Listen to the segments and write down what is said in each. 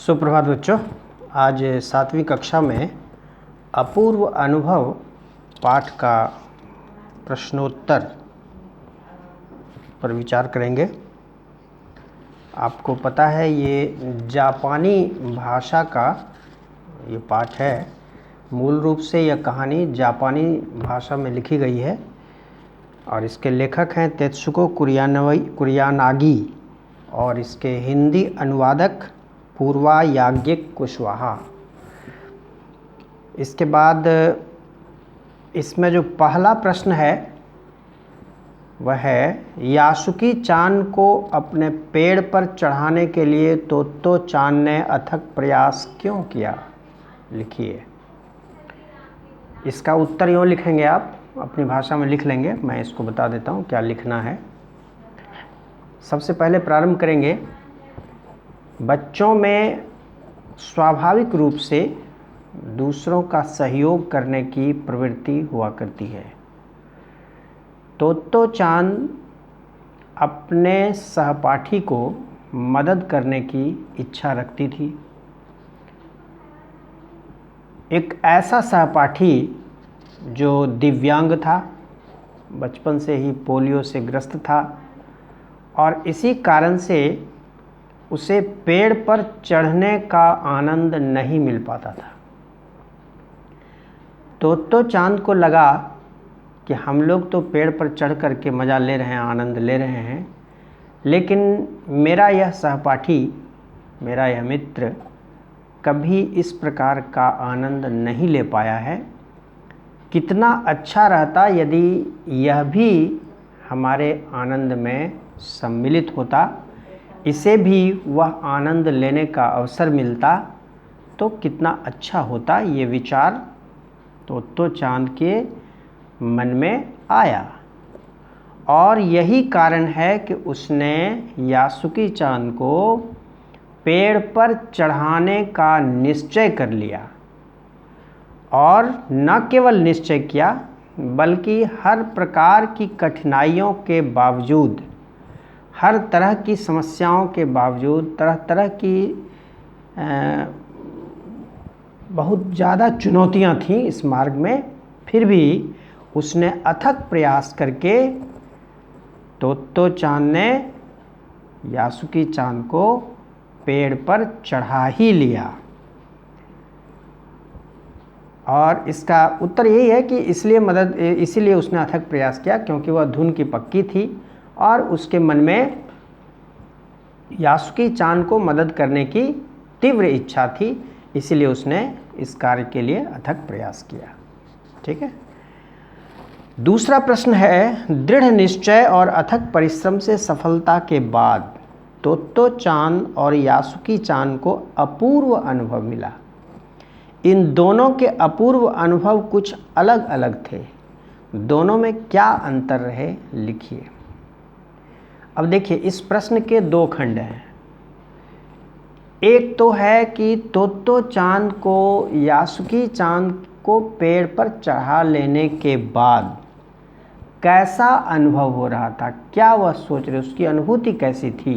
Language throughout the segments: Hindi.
सुप्रभात बच्चों। आज 7वीं कक्षा में अपूर्व अनुभव पाठ का प्रश्नोत्तर पर विचार करेंगे। आपको पता है ये जापानी भाषा का ये पाठ है। मूल रूप से यह कहानी जापानी भाषा में लिखी गई है और इसके लेखक हैं तेत्सुको कुरियानागी और इसके हिंदी अनुवादक पूर्वा याज्ञिक कुशवाहा। इसके बाद इसमें जो पहला प्रश्न है वह है, यासुकी चान को अपने पेड़ पर चढ़ाने के लिए तोत्तो चान ने अथक प्रयास क्यों किया? लिखिए। इसका उत्तर यूँ लिखेंगे, आप अपनी भाषा में लिख लेंगे। मैं इसको बता देता हूँ क्या लिखना है। सबसे पहले प्रारंभ करेंगे, बच्चों में स्वाभाविक रूप से दूसरों का सहयोग करने की प्रवृत्ति हुआ करती है। तोत्तो चान अपने सहपाठी को मदद करने की इच्छा रखती थी। एक ऐसा सहपाठी जो दिव्यांग था, बचपन से ही पोलियो से ग्रस्त था और इसी कारण से उसे पेड़ पर चढ़ने का आनंद नहीं मिल पाता था। तोत्तो चान को लगा कि हम लोग तो पेड़ पर चढ़ कर के मज़ा ले रहे हैं, आनंद ले रहे हैं, लेकिन मेरा यह सहपाठी, मेरा यह मित्र कभी इस प्रकार का आनंद नहीं ले पाया है। कितना अच्छा रहता यदि यह भी हमारे आनंद में सम्मिलित होता, इसे भी वह आनंद लेने का अवसर मिलता तो कितना अच्छा होता। ये विचार तोत्तो चान के मन में आया और यही कारण है कि उसने यासुकी चान को पेड़ पर चढ़ाने का निश्चय कर लिया और न केवल निश्चय किया बल्कि हर प्रकार की कठिनाइयों के बावजूद, हर तरह की समस्याओं के बावजूद, तरह तरह की बहुत ज़्यादा चुनौतियां थीं इस मार्ग में, फिर भी उसने अथक प्रयास करके तोत्तो चान ने यासुकी चान को पेड़ पर चढ़ा ही लिया। और इसका उत्तर यही है कि इसीलिए उसने अथक प्रयास किया क्योंकि वह धुन की पक्की थी और उसके मन में यासुकी चान को मदद करने की तीव्र इच्छा थी, इसीलिए उसने इस कार्य के लिए अथक प्रयास किया। ठीक है। दूसरा प्रश्न है, दृढ़ निश्चय और अथक परिश्रम से सफलता के बाद तोत्तो चान और यासुकी चान को अपूर्व अनुभव मिला। इन दोनों के अपूर्व अनुभव कुछ अलग अलग थे। दोनों में क्या अंतर रहे? लिखिए। अब देखिए, इस प्रश्न के दो खंड हैं। एक तो है कि तोत्तो चान को यासुकी चान को पेड़ पर चढ़ा लेने के बाद कैसा अनुभव हो रहा था, क्या वह सोच रहे, उसकी अनुभूति कैसी थी।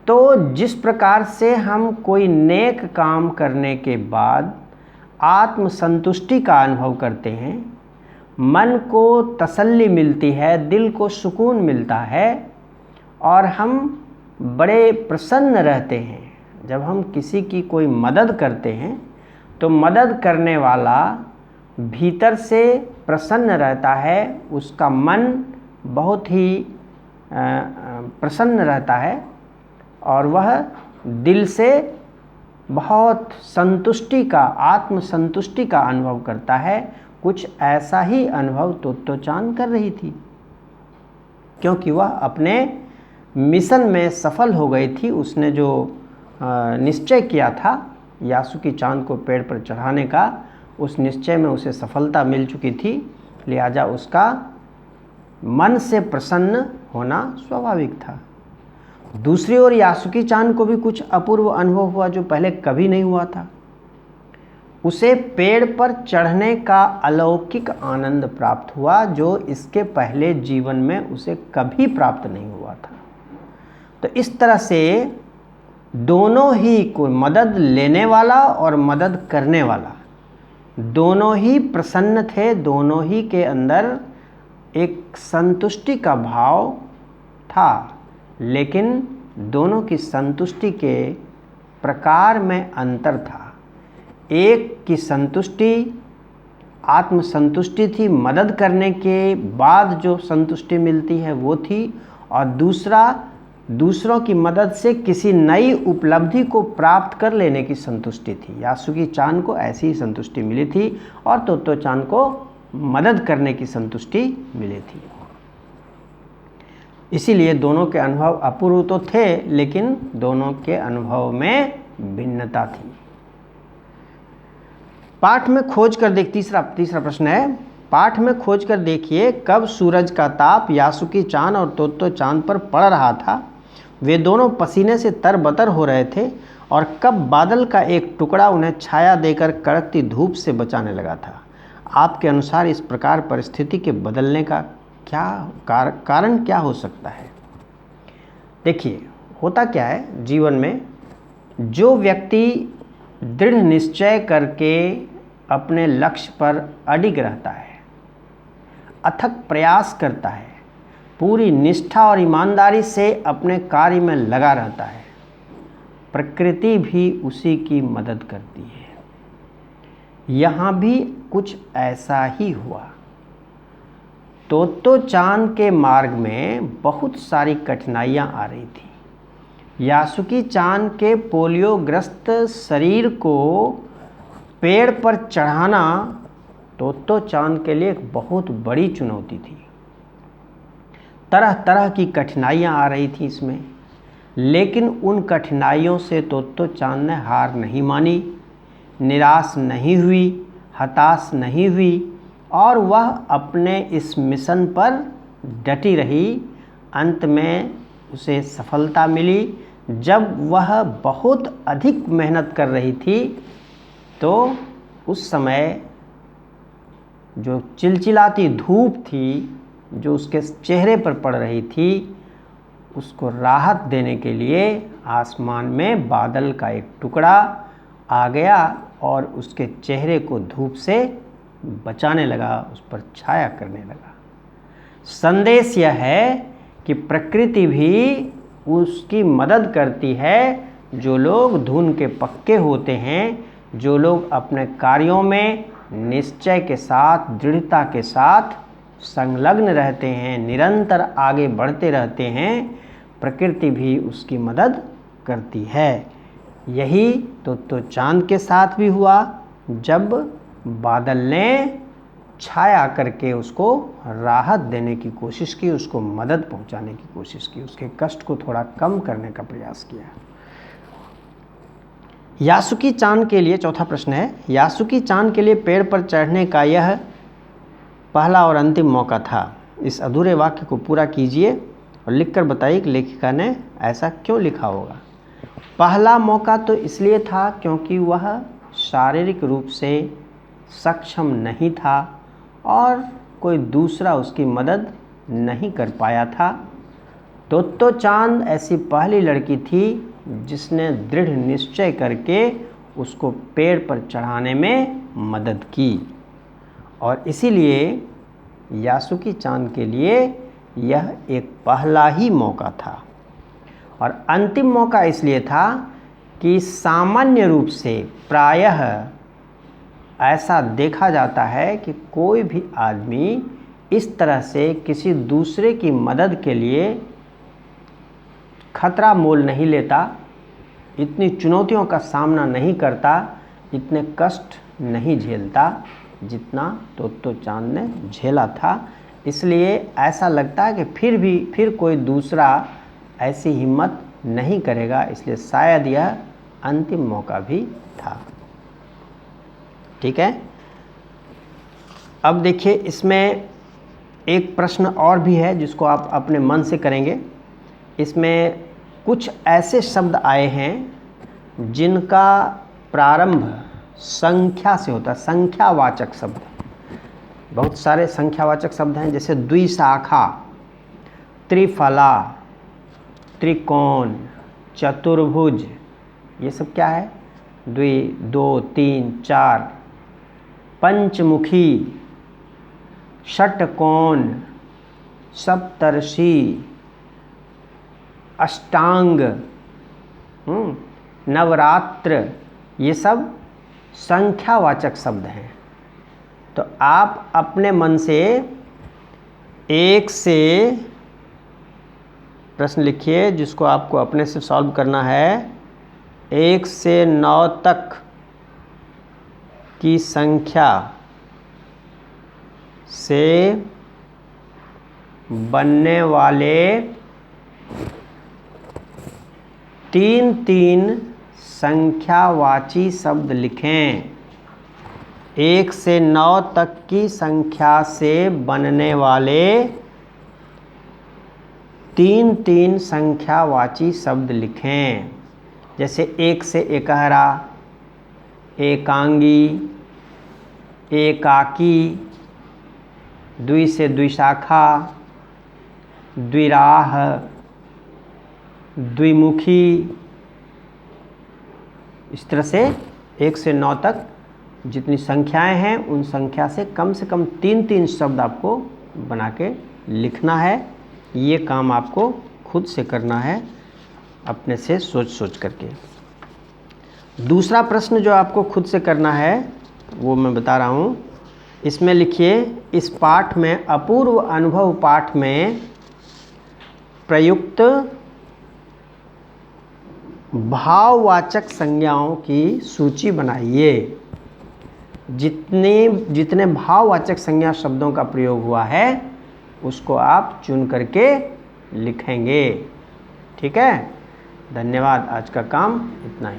तो जिस प्रकार से हम कोई नेक काम करने के बाद आत्मसंतुष्टि का अनुभव करते हैं, मन को तसल्ली मिलती है, दिल को सुकून मिलता है और हम बड़े प्रसन्न रहते हैं। जब हम किसी की कोई मदद करते हैं तो मदद करने वाला भीतर से प्रसन्न रहता है, उसका मन बहुत ही प्रसन्न रहता है और वह दिल से बहुत संतुष्टि का, आत्मसंतुष्टि का अनुभव करता है। कुछ ऐसा ही अनुभव तोत्तो चान कर रही थी क्योंकि वह अपने मिशन में सफल हो गई थी। उसने जो निश्चय किया था यासुकी चान को पेड़ पर चढ़ाने का, उस निश्चय में उसे सफलता मिल चुकी थी, लिहाजा उसका मन से प्रसन्न होना स्वाभाविक था। दूसरी ओर यासुकी चान को भी कुछ अपूर्व अनुभव हुआ जो पहले कभी नहीं हुआ था। उसे पेड़ पर चढ़ने का अलौकिक आनंद प्राप्त हुआ जो इसके पहले जीवन में उसे कभी प्राप्त नहीं हुआ था। तो इस तरह से दोनों ही कोई मदद लेने वाला और मदद करने वाला दोनों ही प्रसन्न थे, दोनों ही के अंदर एक संतुष्टि का भाव था, लेकिन दोनों की संतुष्टि के प्रकार में अंतर था। एक की संतुष्टि आत्मसंतुष्टि थी, मदद करने के बाद जो संतुष्टि मिलती है वो थी, और दूसरों की मदद से किसी नई उपलब्धि को प्राप्त कर लेने की संतुष्टि थी। यासुकी चान को ऐसी ही संतुष्टि मिली थी और तोत्तो चान को मदद करने की संतुष्टि मिली थी। इसीलिए दोनों के अनुभव अपूर्व तो थे, लेकिन दोनों के अनुभव में भिन्नता थी। पाठ में खोज कर देख तीसरा प्रश्न है, पाठ में खोज कर देखिए कब सूरज का ताप यासुकी चान और तोत्तो चान पर पड़ रहा था। वे दोनों पसीने से तरबतर हो रहे थे, और कब बादल का एक टुकड़ा उन्हें छाया देकर कड़कती धूप से बचाने लगा था। आपके अनुसार इस प्रकार परिस्थिति के बदलने का कारण क्या हो सकता है? देखिए, होता क्या है जीवन में, जो व्यक्ति दृढ़ निश्चय करके अपने लक्ष्य पर अडिग रहता है, अथक प्रयास करता है, पूरी निष्ठा और ईमानदारी से अपने कार्य में लगा रहता है, प्रकृति भी उसी की मदद करती है। यहाँ भी कुछ ऐसा ही हुआ। तोत्तो चान के मार्ग में बहुत सारी कठिनाइयाँ आ रही थी। यासुकी चान के पोलियोग्रस्त शरीर को पेड़ पर चढ़ाना तोत्तो चान के लिए एक बहुत बड़ी चुनौती थी। तरह तरह की कठिनाइयाँ आ रही थी इसमें, लेकिन उन कठिनाइयों से तोत्तो चान ने हार नहीं मानी, निराश नहीं हुई, हताश नहीं हुई, और वह अपने इस मिशन पर डटी रही। अंत में उसे सफलता मिली। जब वह बहुत अधिक मेहनत कर रही थी तो उस समय जो चिलचिलाती धूप थी जो उसके चेहरे पर पड़ रही थी, उसको राहत देने के लिए आसमान में बादल का एक टुकड़ा आ गया और उसके चेहरे को धूप से बचाने लगा, उस पर छाया करने लगा। संदेश यह है कि प्रकृति भी उसकी मदद करती है। जो लोग धुन के पक्के होते हैं, जो लोग अपने कार्यों में निश्चय के साथ, दृढ़ता के साथ संलग्न रहते हैं, निरंतर आगे बढ़ते रहते हैं, प्रकृति भी उसकी मदद करती है। यही तोत्तो चान के साथ भी हुआ। जब बादल ने छाया करके उसको राहत देने की कोशिश की, उसको मदद पहुंचाने की कोशिश की, उसके कष्ट को थोड़ा कम करने का प्रयास किया। यासुकी चान के लिए चौथा प्रश्न है, यासुकी चान के लिए पेड़ पर चढ़ने का यह पहला और अंतिम मौका था। इस अधूरे वाक्य को पूरा कीजिए और लिखकर बताइए कि लेखिका ने ऐसा क्यों लिखा होगा। पहला मौका तो इसलिए था क्योंकि वह शारीरिक रूप से सक्षम नहीं था और कोई दूसरा उसकी मदद नहीं कर पाया था। तोत्तो चान ऐसी पहली लड़की थी जिसने दृढ़ निश्चय करके उसको पेड़ पर चढ़ाने में मदद की, और इसीलिए यासुकी चान के लिए यह एक पहला ही मौका था। और अंतिम मौका इसलिए था कि सामान्य रूप से प्रायः ऐसा देखा जाता है कि कोई भी आदमी इस तरह से किसी दूसरे की मदद के लिए खतरा मोल नहीं लेता, इतनी चुनौतियों का सामना नहीं करता, इतने कष्ट नहीं झेलता जितना तोत्तो चान ने झेला था। इसलिए ऐसा लगता है कि फिर कोई दूसरा ऐसी हिम्मत नहीं करेगा, इसलिए शायद यह अंतिम मौका भी था। ठीक है, अब देखिए इसमें एक प्रश्न और भी है जिसको आप अपने मन से करेंगे। इसमें कुछ ऐसे शब्द आए हैं जिनका प्रारंभ संख्या से होता है, संख्यावाचक शब्द। बहुत सारे संख्यावाचक शब्द हैं, जैसे द्विशाखा, त्रिफला, त्रिकोण, चतुर्भुज, ये सब क्या है? द्वि, दो, तीन, चार, पंचमुखी, षटकोण, सप्तर्षि, अष्टांग, नवरात्र, ये सब संख्यावाचक शब्द हैं। तो आप अपने मन से 1 से प्रश्न लिखिए जिसको आपको अपने से सॉल्व करना है। 1 से 9 तक की संख्या से बनने वाले 3 संख्यावाची शब्द लिखें। 1 से 9 तक की संख्या से बनने वाले 3 संख्यावाची शब्द लिखें। जैसे 1 से एकहरा, एकांगी, एकाकी, 2 से द्विशाखा, द्विराह, द्विमुखी। इस तरह से 1 से 9 तक जितनी संख्याएं हैं उन संख्या से कम 3 शब्द आपको बना के लिखना है। ये काम आपको खुद से करना है, अपने से सोच करके। दूसरा प्रश्न जो आपको खुद से करना है वो मैं बता रहा हूँ। इसमें लिखिए, इस पाठ में अपूर्व अनुभव पाठ में प्रयुक्त भाववाचक संज्ञाओं की सूची बनाइए। जितने भाववाचक संज्ञा शब्दों का प्रयोग हुआ है उसको आप चुन करके लिखेंगे। ठीक है, धन्यवाद। आज का काम इतना ही।